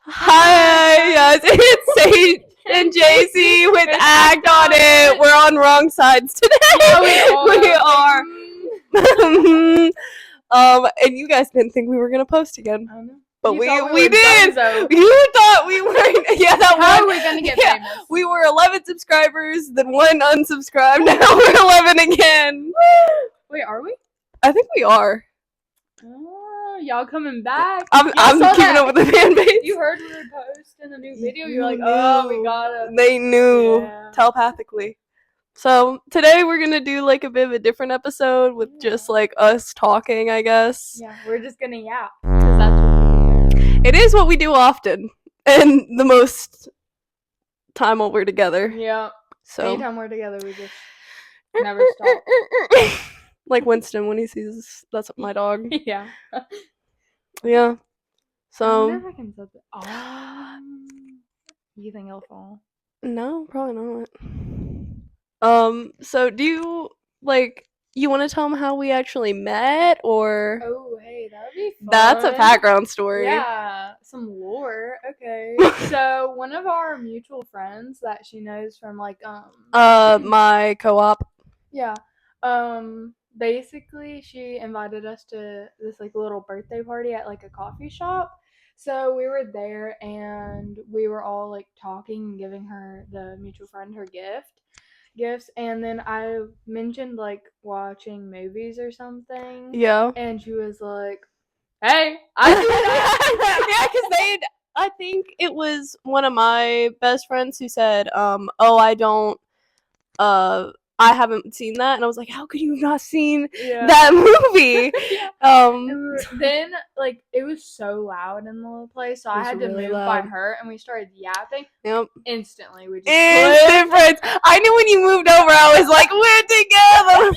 Hi, yes, it's Sage and JC with Act on It. We're on wrong sides today. Yeah, we are. And you guys didn't think we were gonna post again, I know. but You we thought did. dunzo. You thought we weren't. Yeah, that How one. are we gonna get Yeah, famous? we were 11 subscribers, then 1 unsubscribed. Now we're 11 again. Wait, are we? I think we are. Oh, y'all coming back? I'm keeping up with the fan base. You heard we were posting a new video. You You're like, knew. oh, we gotta. They knew telepathically. So today we're gonna do like a bit of a different episode with just like us talking, I guess. Yeah, we're just gonna yap because that's what we do. It is what we do often, and the most time while we're together. Yeah. So anytime we're together, we just never stop. Like Winston when he sees that's my dog. Yeah. Yeah. I wonder So if I can set it. You think it'll fall? no, probably not. So do you you want to tell them how we actually met, or? Oh, hey, that would be fun. That's a background story. Yeah, some lore. Okay. So one of our mutual friends that she knows from my co-op. Yeah. Basically she invited us to this like little birthday party at like a coffee shop. So we were there and we were all like talking and giving her, the mutual friend, her gifts, and then I mentioned like watching movies or something. Yeah. And she was like, hey, I do that. Yeah, because I think it was one of my best friends who said, I haven't seen that, and I was like, how could you have not seen that movie? Yeah. Then like it was so loud in the little place, so I had to move by her, and we started yapping. Yep. Instantly, we just instant friends. I knew when you moved over, I was like, we're together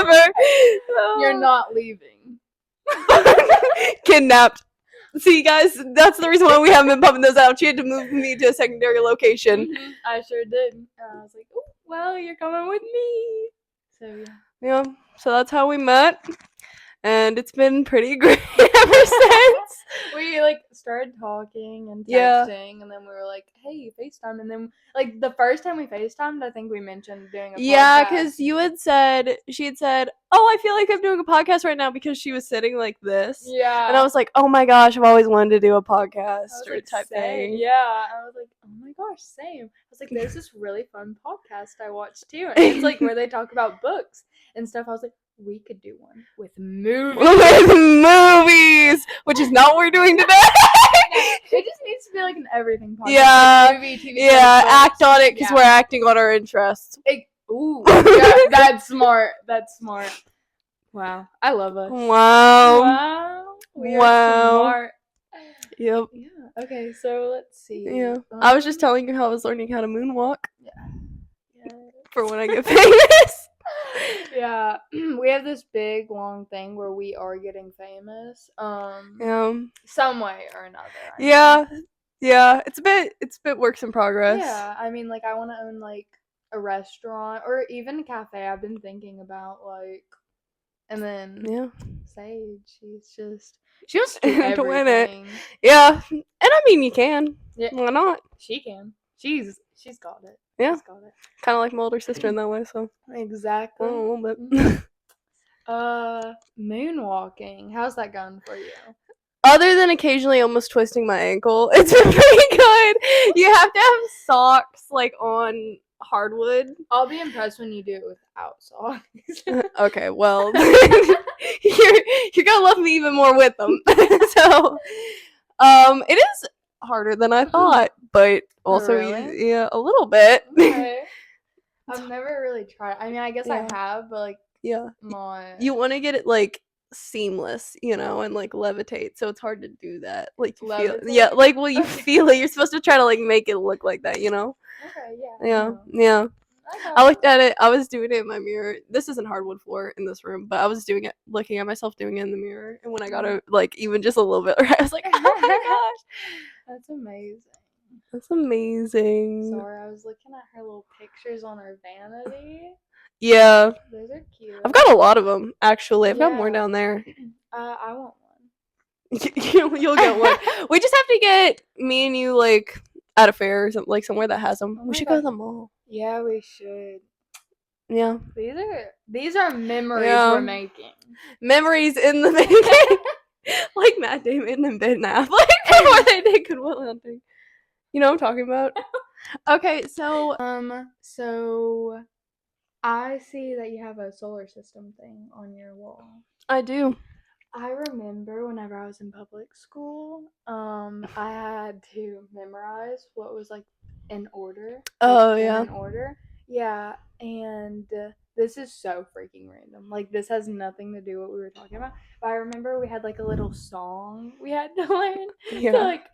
forever. You're not leaving. Kidnapped. See, guys, that's the reason why we haven't been pumping those out. She had to move me to a secondary location. Mm-hmm. I sure did. I was like, oh, well, you're coming with me. So, yeah. Yeah, so that's how we met. And it's been pretty great ever since. We like started talking and texting, and then we were like, hey, FaceTime. And then like the first time we FaceTimed, I think we mentioned doing a podcast. Yeah, because she had said, oh, I feel like I'm doing a podcast right now, because she was sitting like this. Yeah. And I was like, oh my gosh, I've always wanted to do a podcast or like, type thing. Yeah. I was like, oh my gosh, same. I was like, there's this really fun podcast I watched too. And it's like where they talk about books and stuff. I was like, we could do one with movies. Which is not what we're doing today. It just needs to be like an everything podcast. Yeah. Like movie, TV, yeah, act on it, because we're acting on our interests. Ooh, yeah, that's smart. That's smart. Wow. I love us. Wow. We are smart. Yep. Yeah. Okay, so let's see. Yeah. I was just telling you how I was learning how to moonwalk. Yeah. For when I get famous. Yeah. We have this big long thing where we are getting famous. Some way or another. Yeah. It's a bit works in progress. Yeah. I mean, like, I want to own like a restaurant or even a cafe. I've been thinking about like, and then Sage, she wants to do everything. Win it. Yeah, and I mean, you can. Yeah. Why not? She can. She's got it. Yeah. She's got it. Kind of like my older sister in that way. So exactly. A little bit. Moonwalking. How's that going for you? Other than occasionally almost twisting my ankle, it's been pretty good. You have to have socks like on hardwood. I'll be impressed when you do it without socks. Okay, well, you're gonna love me even more with them. So, it is harder than I thought, but also really? A little bit. Okay. I've never really tried. I mean, I guess I have, but like you want to get it like seamless, and like levitate, so it's hard to do that. Like you feel you feel it. You're supposed to try to like make it look like that, Okay, yeah. I looked at it. I was doing it in my mirror. This isn't hardwood floor in this room, but I was doing it, looking at myself doing it in the mirror. And when I got it, like even just a little bit, I was like, "Oh my gosh, that's amazing! That's amazing." Sorry, I was looking at her little pictures on her vanity. Yeah, those are cute. I've got a lot of them actually. I've got more down there. I want one. You'll get one. We just have to get me and you like at a fair or something, like somewhere that has them. Oh We my should go to God. the mall. Yeah, we should. Yeah. These are memories Yeah. we're making. Memories in the making. Like Matt Damon and Ben Affleck before they did Good Will Hunting. You know what I'm talking about? Okay, so So I see that you have a solar system thing on your wall. I do. I remember whenever I was in public school, I had to memorize what was like in order. Oh, like, yeah. In order. Yeah, and this is so freaking random. Like this has nothing to do with what we were talking about. But I remember we had like a little song we had to learn Yeah. to like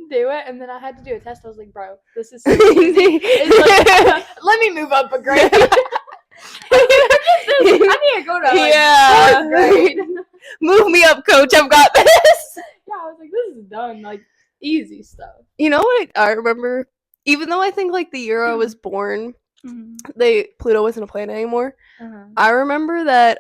do it, and then I had to do a test. I was like, bro, this is so easy. It's like, let me move up a grade. I need to go to like, 4th grade. Move me up, coach. I've got this. Yeah, I was like, this is done. Like, easy stuff. You know what I remember? Even though I think like the year I was born, Mm-hmm. Pluto wasn't a planet anymore. Uh-huh. I remember that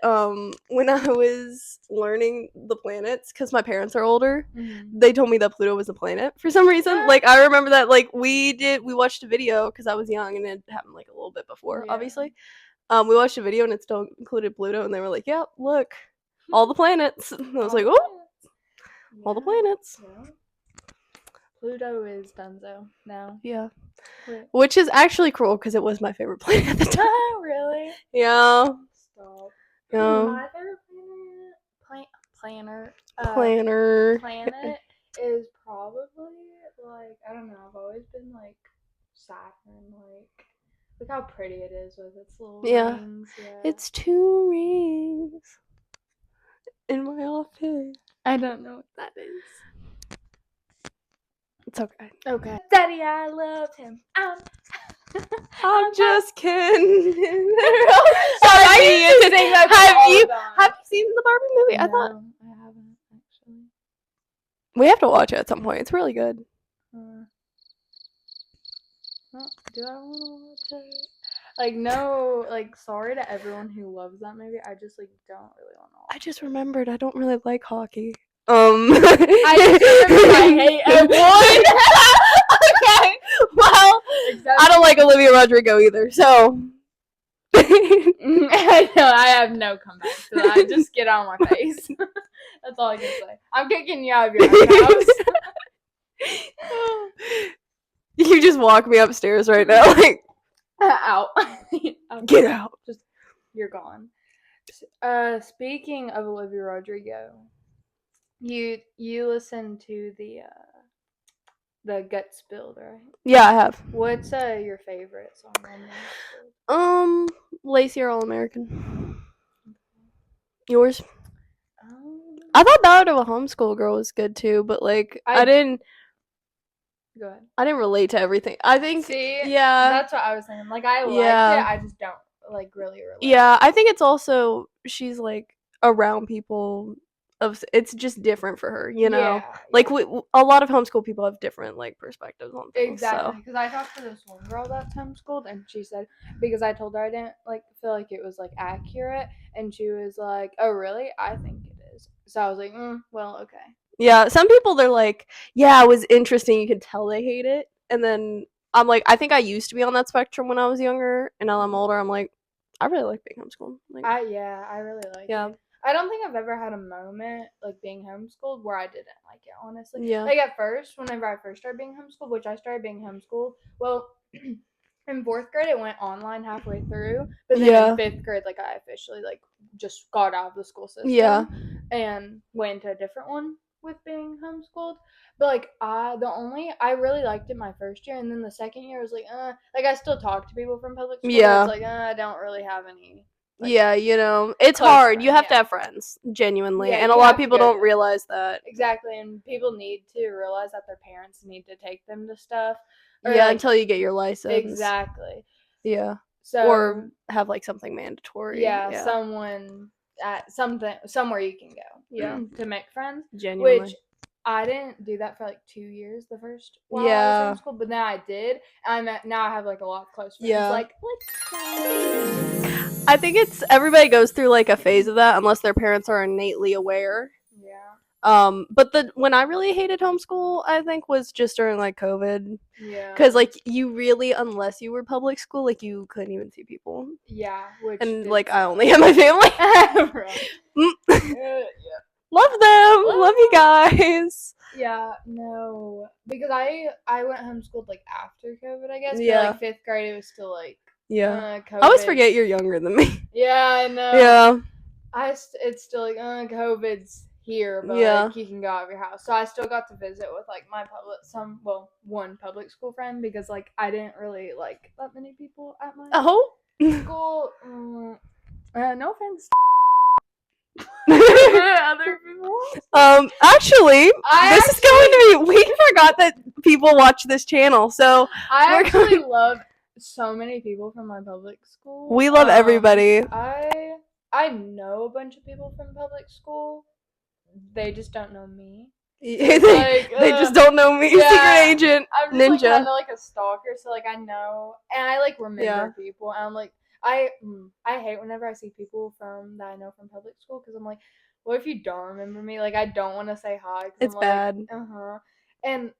when I was learning the planets, because my parents are older, Mm-hmm. they told me that Pluto was a planet for some reason. Like I remember that like we watched a video because I was young and it happened like a little bit before, obviously. We watched a video and it still included Pluto, and they were like, "Yeah, look, all the planets." And I was like, "Oh, all the planets." Yeah. Pluto is Dunzo now. Yeah. Which is actually cruel because it was my favorite planet at the time. Really? Yeah. Stop. Yeah. My favorite planet is probably like, I don't know, I've always been like Saturn. Like, look how pretty it is with its little rings. Yeah. It's 2 rings in my office. I don't know what that is. It's okay. Okay. Daddy, I love him. I'm just kidding. Have you seen the Barbie movie? I thought I haven't actually. we have to watch it at some point. It's really good. Well, do I want to watch it? Like, no, like, sorry to everyone who loves that movie. I just like don't really want to watch I just remembered I don't really like hockey. I just remember I hate everyone. Okay. Well, I don't like Olivia Rodrigo either, so. I know, I have no comeback to that. Just get on my face. That's all I can say. I'm kicking you out of your house. You just walk me upstairs right now, like out. Get out. Just you're gone. Speaking of Olivia Rodrigo, you listen to the Guts Build, right? Yeah, I have. What's your favorite song on there? Lacey or All American. Yours? I thought Ballad of a Homeschool Girl was good too, but like I didn't. Go ahead. I didn't relate to everything. I think. See, yeah, that's what I was thinking. Like I liked it, I just don't like really relate. Yeah, I think it's also she's like around people. It's just different for her, you know. Like a lot of homeschool people have different like perspectives on things. Exactly, because I talked to this one girl that's homeschooled, and she said, because I told her I didn't like feel like it was like accurate, and she was like, "Oh really? I think it is." So I was like, "Well, okay." Yeah, some people they're like, "Yeah, it was interesting. You could tell they hate it," and then I'm like, I think I used to be on that spectrum when I was younger, and now I'm older. I'm like, I really like being homeschooled. Like, I really like it. I don't think I've ever had a moment like being homeschooled where I didn't like it, honestly. Yeah. Like at first, whenever I first started being homeschooled, which I started being homeschooled, well, in 4th grade it went online halfway through, but then in 5th grade, like I officially like just got out of the school system and went into a different one with being homeschooled. But like I really liked it my first year, and then the second year was like I still talk to people from public school. It's like I don't really have any. Like, you know, it's hard. You have to have friends, genuinely, and a lot of people don't realize that. Exactly, and people need to realize that their parents need to take them to stuff. Yeah, until you get your license. Exactly. Yeah. So or have like something mandatory. Yeah, someone at somewhere you can go. Yeah. To make friends. Genuinely. Which I didn't do that for like 2 years the first while I was in school, but now I did. And now I have like a lot of close friends. Yeah. Like, let's go. I think it's everybody goes through like a phase of that unless their parents are innately aware. Yeah. But when I really hated homeschool, I think was just during like COVID, Yeah. because like you really, unless you were public school, like you couldn't even see people, Yeah, which and did like I suck. only had my family. Right. Mm. Yeah. Love them, love you guys. Yeah, no, because I went homeschooled like after COVID, I guess. Yeah. But like 5th grade, it was still like Yeah, COVID. I always forget you're younger than me. Yeah, I know. Yeah, It's still like COVID's here, but Yeah. like you can go out of your house. So I still got to visit with like my one public school friend because like I didn't really like that many people at my oh. school. No offense. Other people. Actually, I this is going to be. We forgot that people watch this channel, so I we're actually going- love so many people from my public school. we love everybody. I know a bunch of people from public school. They just don't know me. they, like, they just don't know me. yeah, Secret agent, I'm just like ninja. kind of like a stalker, so like I know and I like remember Yeah. people. And I'm like I hate whenever I see people from that I know from public school because I'm like, what if you don't remember me? Like I don't want to say hi. 'Cause It's I'm bad. Like, and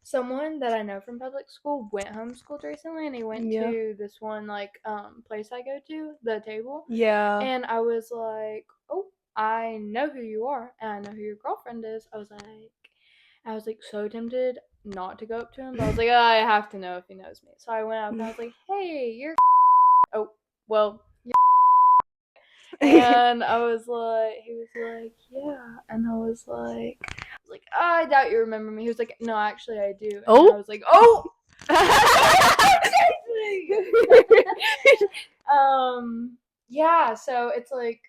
someone that I know from public school went homeschooled recently, and he went Yeah. to this one like place I go to, the table. Yeah. And I was like, oh, I know who you are, and I know who your girlfriend is. I was like so tempted not to go up to him, but I was like, I have to know if he knows me. So I went up and I was like, hey, you're oh, well, you're and I was like, he was like, yeah, and I was like, I doubt you remember me. He was like, no, actually I do. And Oh. I was like, oh. Yeah, so it's like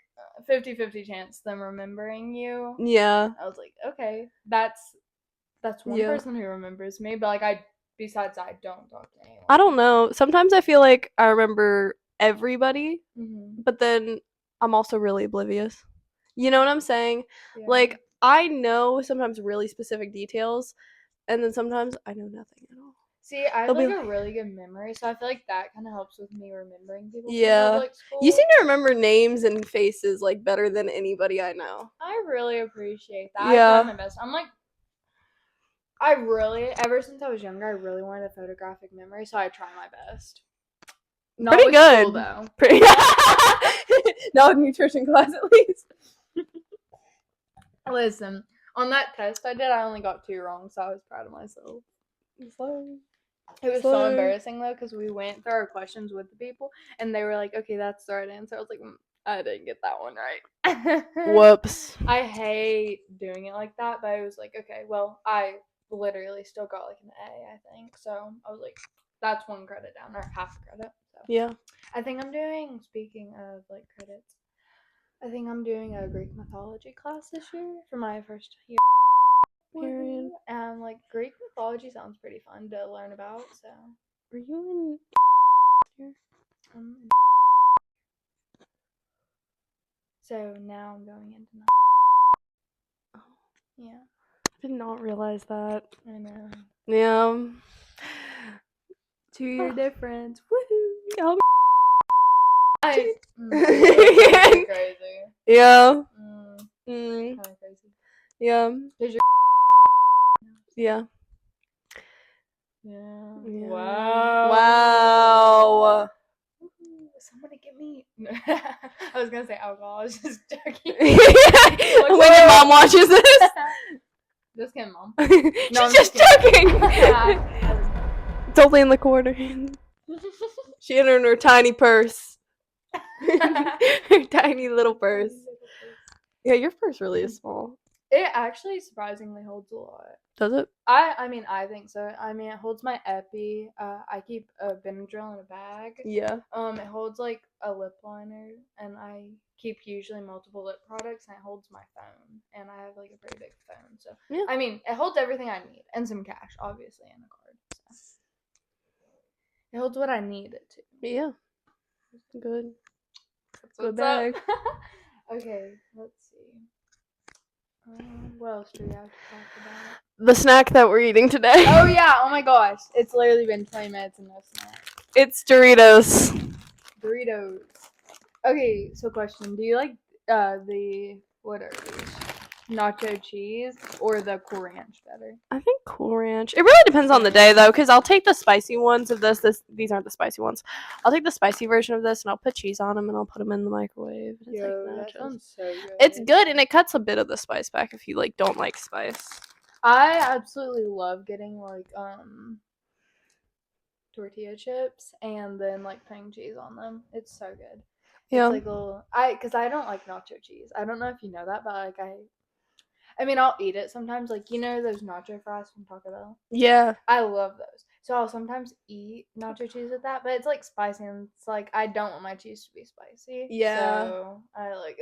50-50 chance them remembering you. Yeah. I was like, okay, that's one Yeah. person who remembers me, but like besides I don't talk to anyone. I don't know. Sometimes I feel like I remember everybody, Mm-hmm. but then I'm also really oblivious. You know what I'm saying? Yeah. Like I know sometimes really specific details, and then sometimes I know nothing at all. See, I have They'll be like a like- really good memory, so I feel like that kind of helps with me remembering people Yeah. from public school. You seem to remember names and faces like better than anybody I know. I really appreciate that. Yeah. I try my best. I'm like, ever since I was younger, I really wanted a photographic memory, so I try my best. Not Pretty with good. school, though. Pretty. Not with nutrition class, at least. Listen, on that test I did, I only got 2 wrong, so I was proud of myself. It was so Slay. embarrassing though, because we went through our questions with the people, and they were like, "Okay, that's the right answer." I was like, "I didn't get that one right." Whoops. I hate doing it like that, but I was like, okay, well, I literally still got like an A, I think. So I was like, that's 1 credit down, or half a credit. So Yeah. I think I'm doing. Speaking of like credits, I think I'm doing a Greek mythology class this year for my first year. Period. And like Greek mythology sounds pretty fun to learn about. So Were you um, so now I'm going into Oh. yeah. I did not realize that. I know. Yeah. 2-year difference. Woohoo! Yeah. That's crazy. Yeah. Mm, Mm. kind of crazy. Yeah. Does your Yeah. yeah. Yeah. Wow. Wow. Woohoo, somebody get me. I was gonna say alcohol. I was just joking. When your mom watches this. Just kidding, mom. She's I'm just just joking. kidding. It's only in the corner. She had her in her tiny purse. Her tiny little purse. Yeah, your purse really is small. It actually surprisingly holds a lot. Does it? I mean, I think so. I mean, it holds my epi. I keep a Benadryl in a bag. Yeah. It holds like a lip liner, and I keep usually multiple lip products, and it holds my phone, and I have like a pretty big phone. So Yeah. I mean, it holds everything I need, and some cash, obviously, and a card. So it holds what I need it to. Yeah. Good. That's Good what's up. bag. Okay, let's see. What else do we have to talk about? The snack that we're eating today. Oh yeah! Oh my gosh! It's literally been 20 minutes and no snack. It's Doritos. Doritos. Okay, so question: do you like the what are these? nacho cheese or the Cool Ranch better? I think Cool Ranch. It really depends on the day though, because I'll take the spicy ones of this. These aren't the spicy ones. I'll take the spicy version of this and I'll put cheese on them and I'll put them in the microwave. And it's like That nachos. sounds so good. It's good and it cuts a bit of the spice back if you like don't like spice. I absolutely love getting like tortilla chips and then like putting cheese on them. It's so good. Yeah. It's like little because I don't like nacho cheese. I don't know if you know that, but like I mean I'll eat it sometimes. Like you know those nacho fries from Taco Bell. Yeah. I love those. So I'll sometimes eat nacho cheese with that, but it's like spicy and it's like I don't want my cheese to be spicy. Yeah. So I like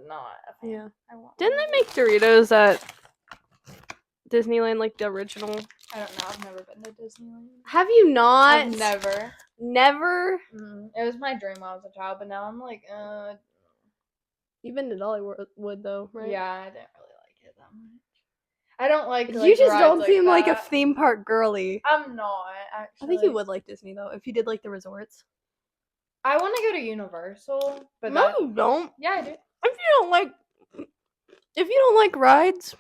not a fan. Yeah. I want Didn't they make Doritos at Disneyland, like the original? I don't know. I've never been to Disneyland. Have you not? I've never. Never? It was my dream when I was a child, but now I'm like, You've been to Dollywood though, right? yeah, I didn't really like it that much. I don't like. You just rides don't seem like a that. theme park girly. I'm not actually. I think you would like Disney though, if you did like the resorts. I want to go to Universal, but No, you don't. Yeah, I do. If you don't like rides,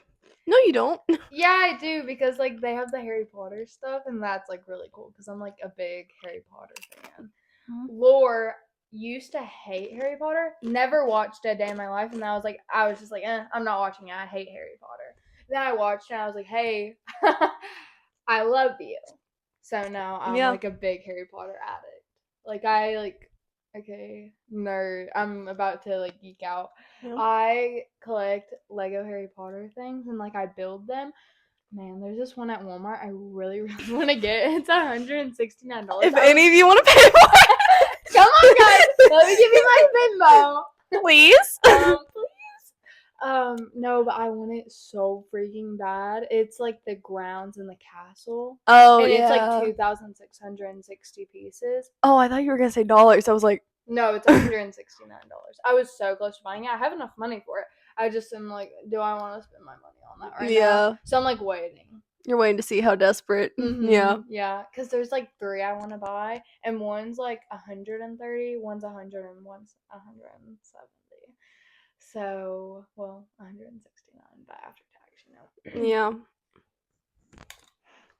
no, you don't. Yeah, I do because like they have the Harry Potter stuff, and that's like really cool because I'm like a big Harry Potter fan. Lore used to hate Harry Potter, never watched a day in my life, and I was just like, I'm not watching it. I hate Harry Potter. Then I watched it and I was like, hey, I love you. So now I'm like a big Harry Potter addict. Like okay, nerd. I'm about to like geek out. Yeah. I collect Lego Harry Potter things and like I build them. Man, there's this one at Walmart I really, really want to get. It's $169. If any of you want to pay for it, come on, guys. Let me give you my Venmo, please. No, but I want it so freaking bad. It's like the grounds and the castle. Oh, and it's like 2,660 pieces. Oh, I thought you were gonna say dollars. I was like, no, it's $169. I was so close to buying it. I have enough money for it. I just am like, do I want to spend my money on that right now? So I'm like waiting. You're waiting to see how desperate. Mm-hmm. Yeah, because there's like 3 I want to buy, and one's like 130, one's 100, and one's 170. So, well, 169, but after tax, you know.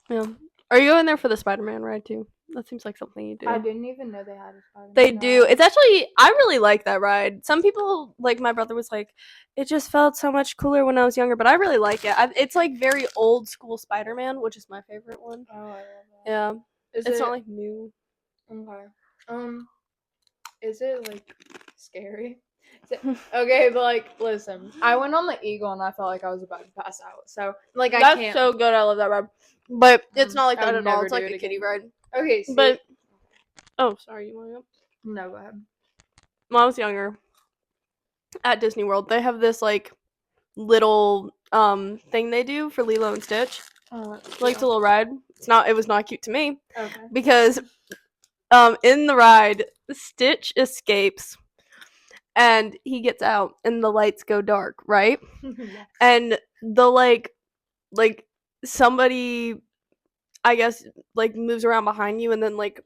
Yeah. Are you going there for the Spider-Man ride too? That seems like something you do. I didn't even know they had a Spider-Man They do. It's actually, I really like that ride. Some people, like my brother was like, it just felt so much cooler when I was younger, but I really like it. It's like very old school Spider-Man, which is my favorite one. Oh, I love that. Yeah. It's not like new. Okay. Is it like scary? Okay, but like, listen, I went on the Eagle and I felt like I was about to pass out. So, like, That's so good. I love that ride. But it's not like that at all. It's like a kiddie ride. Okay, see? But, oh, sorry, you want to go? No, go ahead. When I was younger, at Disney World, they have this, like, little, thing they do for Lilo and Stitch. Oh, like, the little ride. It was not cute to me. Okay. Because, in the ride, Stitch escapes. And he gets out, and the lights go dark, right? Yes. And the, like, somebody, I guess, like, moves around behind you, and then, like,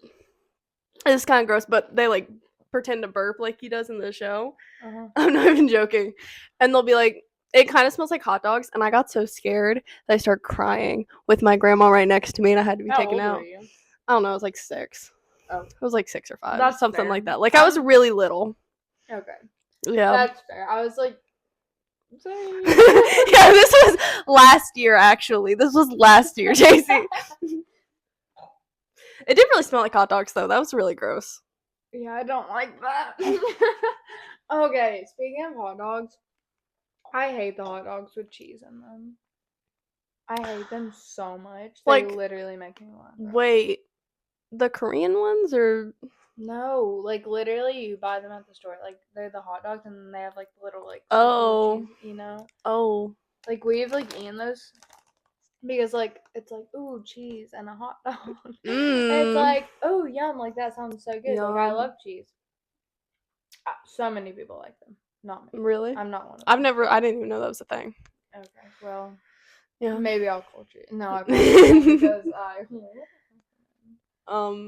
it's kind of gross, but they, like, pretend to burp like he does in the show. Uh-huh. I'm not even joking. And they'll be like, it kind of smells like hot dogs, and I got so scared that I started crying with my grandma right next to me, and I had to be taken out. Were you? I don't know, I was like 6. Oh. I was like 6 or 5. That's something fair. like that. Like, I was really little. Okay. Yeah. That's fair. I was like, yeah, this was last year, actually. This was last year, JC. It didn't really smell like hot dogs, though. That was really gross. Yeah, I don't like that. Okay, speaking of hot dogs, I hate the hot dogs with cheese in them. I hate them so much. They Like, literally make me want to throw up. Wait, the Korean ones, or? No, like literally you buy them at the store. Like they're the hot dogs and they have like little like Oh. cheese, you know? Oh. Like we've like eaten those because like it's like, ooh, cheese and a hot dog. It's like, oh, yum, like that sounds so good. Like I love cheese. So many people like them. Not me. Really? I'm not one of them. I didn't even know that was a thing. Okay, well, yeah. Maybe I'll culture it. No, I probably won't because I. Yeah.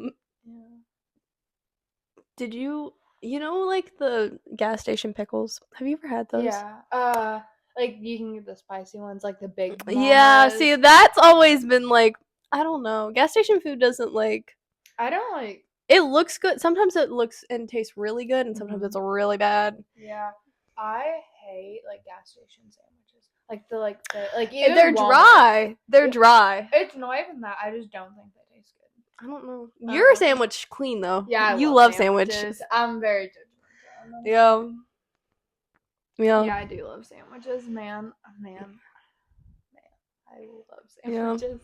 Did you know like the gas station pickles? Have you ever had those? Yeah. Like you can get the spicy ones, like the big. Yeah, Mamas. see, that's always been like, I don't know. Gas station food doesn't like. I don't like. It looks good. Sometimes it looks and tastes really good, and sometimes Mhm. it's really bad. Yeah, I hate like gas station sandwiches. Like even They're Walmart. dry. They're It- dry. It's not even that. I just don't think they taste good. I don't know. You're a sandwich queen, though. Yeah, you love sandwiches. I'm very judgmental on them. Yeah. Yeah. Yeah, I do love sandwiches, man. I love Yeah. sandwiches.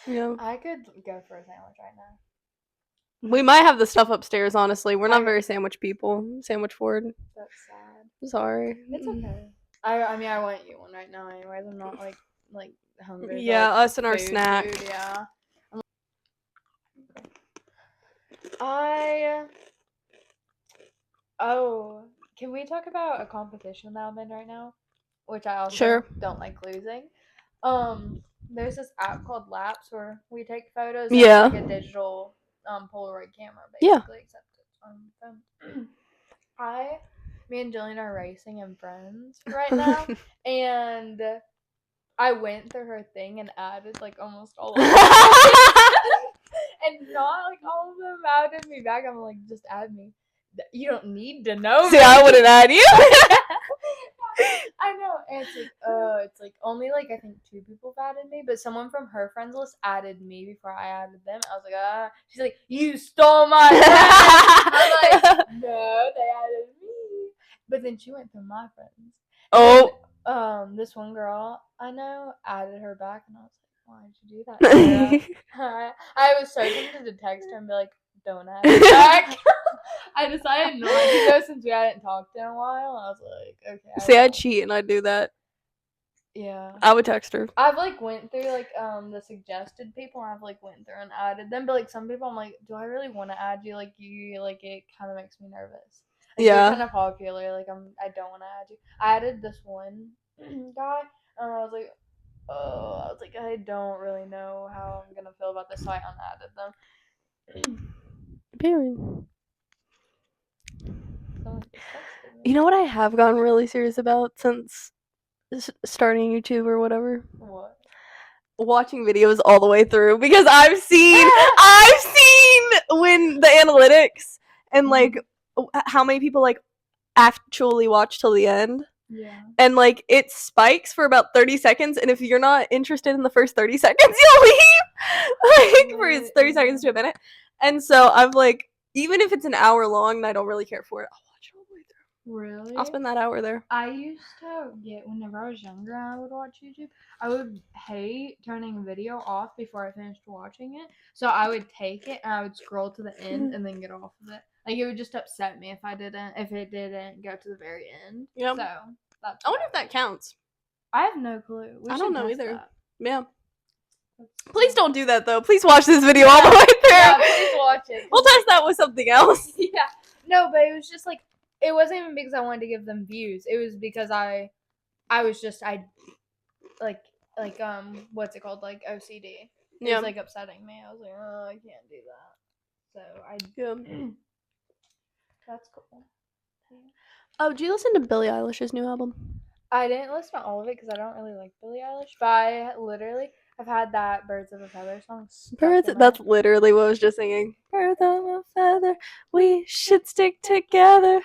Yeah. I could go for a sandwich right now. We might have the stuff upstairs, honestly. We're not I- very sandwich people. Sandwich forward. That's sad. Sorry. It's okay. I mean, I want to eat one right now, anyways. I'm not like hungry. for, Yeah, like, us and our food, snack. yeah. Can we talk about a competition that I'm in right now? Which I also Sure. don't like losing. There's this app called Laps where we take photos. And Yeah. It's like a digital Polaroid camera, Yeah. basically, except it's on phone. Me and Jillian are racing in Friends right now, and I went through her thing and added like almost all of them. And not like all of them added me back. I'm like, just add me. You don't need to know. See, I wouldn't add you. I know. And it's like only like I think 2 people have added me, but someone from her friends list added me before I added them. I was like, ah. She's like, you stole my friend. I'm like, no, they added me. But then she went through my friends. Oh. And, this one girl I know added her back, and I was like, why did you do that, Sarah? I was so tempted to text her and be like, don't add me back. I decided not to go since we hadn't talked in a while. I was like, okay. See, I cheat and I do that. Yeah. I would text her. I've like went through like the suggested people, and I've like went through and added them, but like some people I'm like, do I really want to add you? Like you, like it kind of makes me nervous. Like, Yeah. You're kind of popular. Like I don't want to add you. I added this one guy, and I was like, I don't really know how I'm gonna feel about this, so I unadded them. Period. Someone just texted me. You know what I have gotten really serious about since starting YouTube or whatever? What? Watching videos all the way through, because I've seen when the analytics and like how many people like actually watch till the end. Yeah. And like it spikes for about 30 seconds, and if you're not interested in the first 30 seconds, you'll leave. Like for 30 seconds to a minute. And so I've like, even if it's an hour long and I don't really care for it, I'll watch it all the way through. Really? I'll spend that hour there. I used to get, whenever I was younger and I would watch YouTube, I would hate turning a video off before I finished watching it. So I would take it and I would scroll to the end and then get off of it. Like it would just upset me if it didn't go to the very end. Yep. So that's I wonder if that counts. I have no clue. I don't know either. That. Yeah. Please don't do that though. Please watch this video all the way through. Yeah, please watch it. We'll test that with something else. Yeah. No, but it was just like, it wasn't even because I wanted to give them views. It was because what's it called? Like OCD. It was like upsetting me. I was like, oh, I can't do that. So that's cool. Oh, do you listen to Billie Eilish's new album? I didn't listen to all of it because I don't really like Billie Eilish, but I literally have had that Birds of a Feather song. That's literally what I was just singing. Birds of a feather, we should stick together.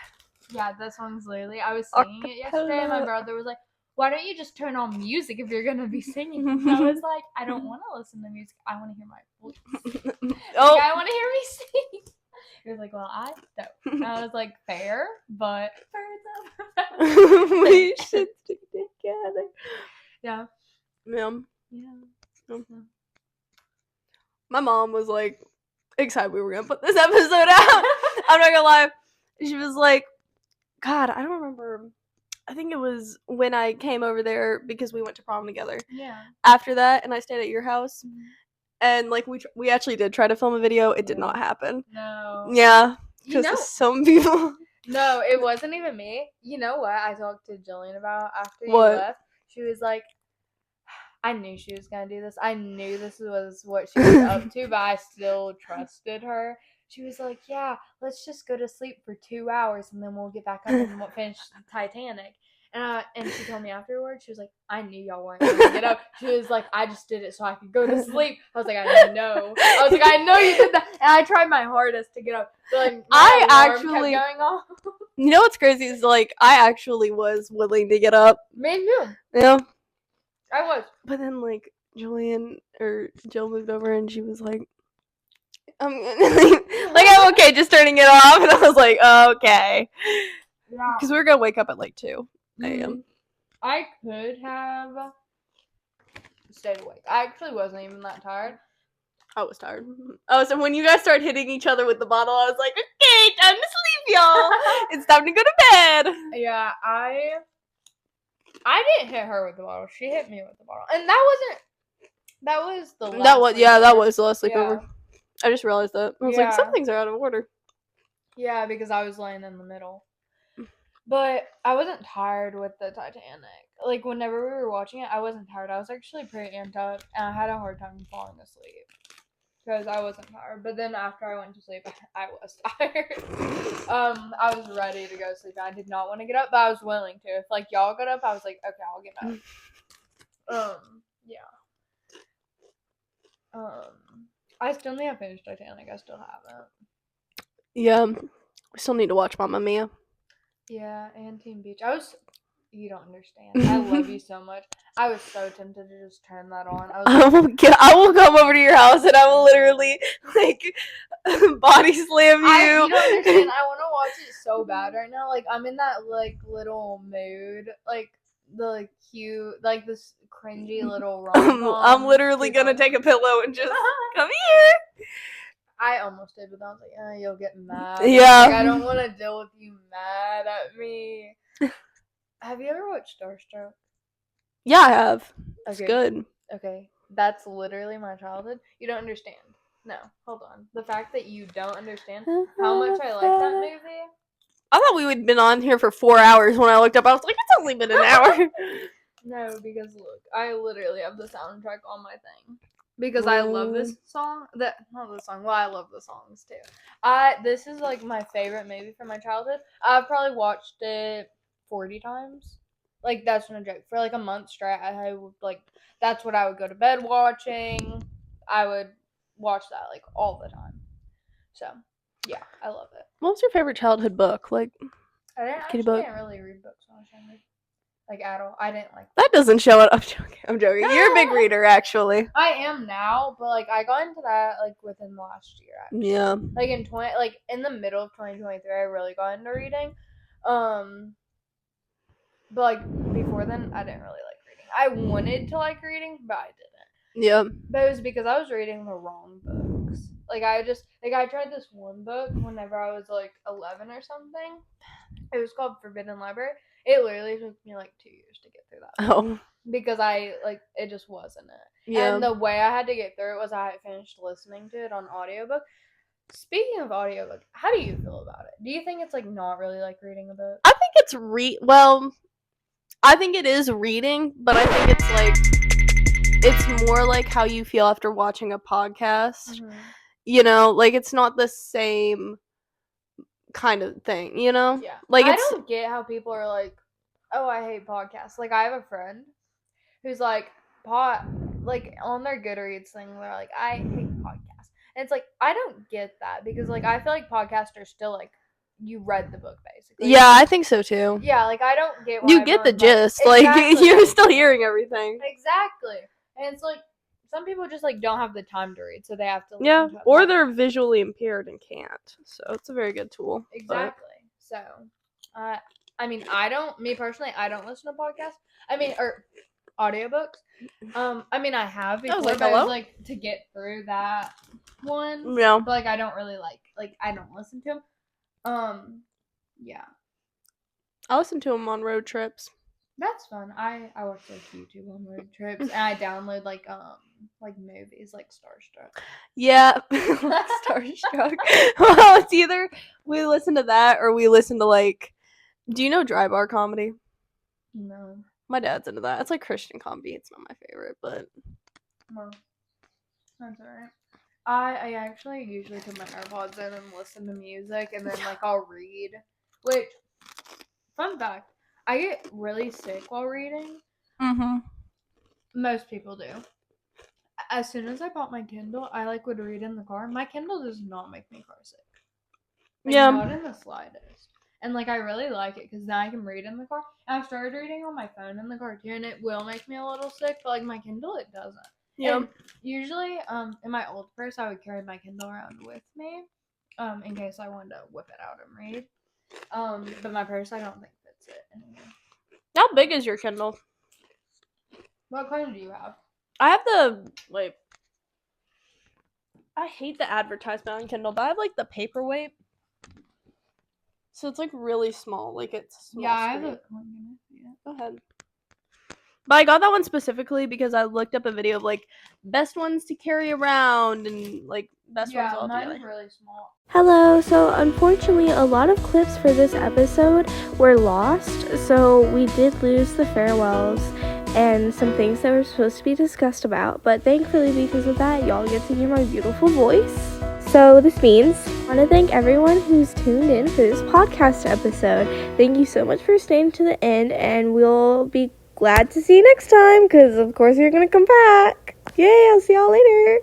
Yeah, that song's literally, I was singing it yesterday, and my brother was like, why don't you just turn on music if you're gonna be singing? And I was like, I don't want to listen to music. I want to hear my voice. Oh, Like, I want to hear me sing. He was like, well, I don't. And I was like, fair, but we should stick together. Yeah. Yeah. Yeah. My mom was like excited we were gonna put this episode out. I'm not gonna lie. She was like, God, I don't remember. I think it was when I came over there because we went to prom together. Yeah. After that, and I stayed at your house. Mm-hmm. And like we actually did try to film a video. It did not happen. No. Yeah. You Because know, some people. no, it wasn't even me. You know what I talked to Jillian about after you What? left? She was like, I knew she was going to do this. I knew this was what she was up to, but I still trusted her. She was like, yeah, let's just go to sleep for 2 hours and then we'll get back up and we'll finish Titanic. And she told me afterwards, she was like, I knew y'all weren't going to get up. She was like, I just did it so I could go to sleep. I was like, I know. I was like, I know you did that. And I tried my hardest to get up. But like, my alarm kept going off. You know what's crazy is like I actually was willing to get up. Me too. Yeah. I was. But then like Jill moved over and she was like, I'm I'm okay just turning it off, and I was like, okay. Yeah. Because we were gonna wake up at like 2 a.m. I could have stayed awake. I actually wasn't even that tired. I was tired. Oh, so when you guys started hitting each other with the bottle, I was like, okay, time to sleep, y'all. It's time to go to bed. Yeah, I didn't hit her with the bottle. She hit me with the bottle, and that was the last. That was the last sleepover. Yeah. I just realized that. I was like, some things are out of order. Yeah, because I was laying in the middle. But I wasn't tired with the Titanic. Like, whenever we were watching it, I wasn't tired. I was actually pretty amped up, and I had a hard time falling asleep. Because I wasn't tired. But then after I went to sleep, I was tired. I was ready to go to sleep. I did not want to get up, but I was willing to. If, like, y'all got up, I was like, okay, I'll get up. Yeah. I still need to finish Titanic. I still haven't. Yeah. We still need to watch Mamma Mia. Yeah, and Teen Beach. You don't understand. I love you so much. I was so tempted to just turn that on. I will come over to your house and I will literally like body slam you. You don't understand. I want to watch it so bad right now. Like, I'm in that like little mood, like the like cute, like this cringy little rom-com. I'm literally gonna take a pillow and just come here. I almost did, but I was like, you'll get mad. Yeah. Like, I don't want to deal with you mad at me. Have you ever watched Starstruck? Yeah, I have. It's Okay. good. Okay. That's literally my childhood. You don't understand. No, hold on. The fact that you don't understand how much I like that movie. I thought we would have been on here for 4 hours. When I looked up, I was like, it's only been an hour. No, because look, I literally have the soundtrack on my thing. Because I love this song. Not the song. Well, I love the songs too. This is like my favorite movie from my childhood. I've probably watched it 40 times. Like, that's no joke. For like a month straight, I would like, that's what I would go to bed watching. I would watch that like all the time. So, yeah, I love it. What was your favorite childhood book? Like, I didn't really read books when I was younger. Like, at all. I didn't like that. Doesn't show it. I'm joking. You're a big reader, actually. I am now, but like I got into that like within the last year. Actually. Yeah. Like in the middle of 2023, I really got into reading. But like before then, I didn't really like reading. I wanted to like reading, but I didn't. Yeah. But it was because I was reading the wrong books. Like, I tried this one book whenever I was like 11 or something. It was called Forbidden Library. It literally took me like 2 years to get through that book. Oh. Because it just wasn't it. Yeah. And the way I had to get through it was I had finished listening to it on audiobook. Speaking of audiobook, how do you feel about it? Do you think it's like not really like reading a book? I think it's I think it is reading, but I think it's like it's more like how you feel after watching a podcast. Mm-hmm. You know, like it's not the same kind of thing, you know? Yeah. Like I don't get how people are like, oh, I hate podcasts. Like, I have a friend who's like on their Goodreads thing, they're like, I hate podcasts. And it's like, I don't get that because like I feel like podcasts are still like you read the book basically. Yeah, I think so too. Yeah, like I don't get why you get the gist. Exactly. Like you're still hearing everything. Exactly. And it's like some people just like don't have the time to read, so they have to listen to or they're visually impaired and can't. So it's a very good tool. Exactly. So I mean, me personally, I don't listen to podcasts. I mean, or audiobooks. I mean, I have before, but I was like to get through that one. Yeah. But like I don't really like I don't listen to them. Yeah. I listen to them on road trips. That's fun. I watch like YouTube on road trips, and I download like movies like Starstruck. Yeah, Starstruck. Well, it's either we listen to that or we listen to like. Do you know Dry Bar Comedy? No. My dad's into that. It's like Christian comedy. It's not my favorite, but. Well, that's alright. I actually usually put my AirPods in and listen to music, and then like I'll read. Which, fun fact, I get really sick while reading. Mm-hmm. Most people do. As soon as I bought my Kindle, I like would read in the car. My Kindle does not make me car sick. Like, Yeah. not in the slightest. And like I really like it because now I can read in the car. And I started reading on my phone in the car too, and it will make me a little sick. But like my Kindle, it doesn't. Yeah. And usually, in my old purse, I would carry my Kindle around with me, in case I wanted to whip it out and read. But my purse, I don't think fits it anymore. How big is your Kindle? What kind do you have? I have the wait. I hate the advertisement on Kindle, but I have like the paperweight. So it's like really small. Like it's small. Yeah, I have screen. a. Go ahead. But I got that one specifically because I looked up a video of like best ones to carry around and like best ones all mine's together. really small. Hello, so unfortunately a lot of clips for this episode were lost, so we did lose the farewells and some things that were supposed to be discussed about, but thankfully because of that, y'all get to hear my beautiful voice. So this means I want to thank everyone who's tuned in for this podcast episode. Thank you so much for staying to the end, and we'll be glad to see you next time, because of course you're going to come back. Yay, I'll see y'all later.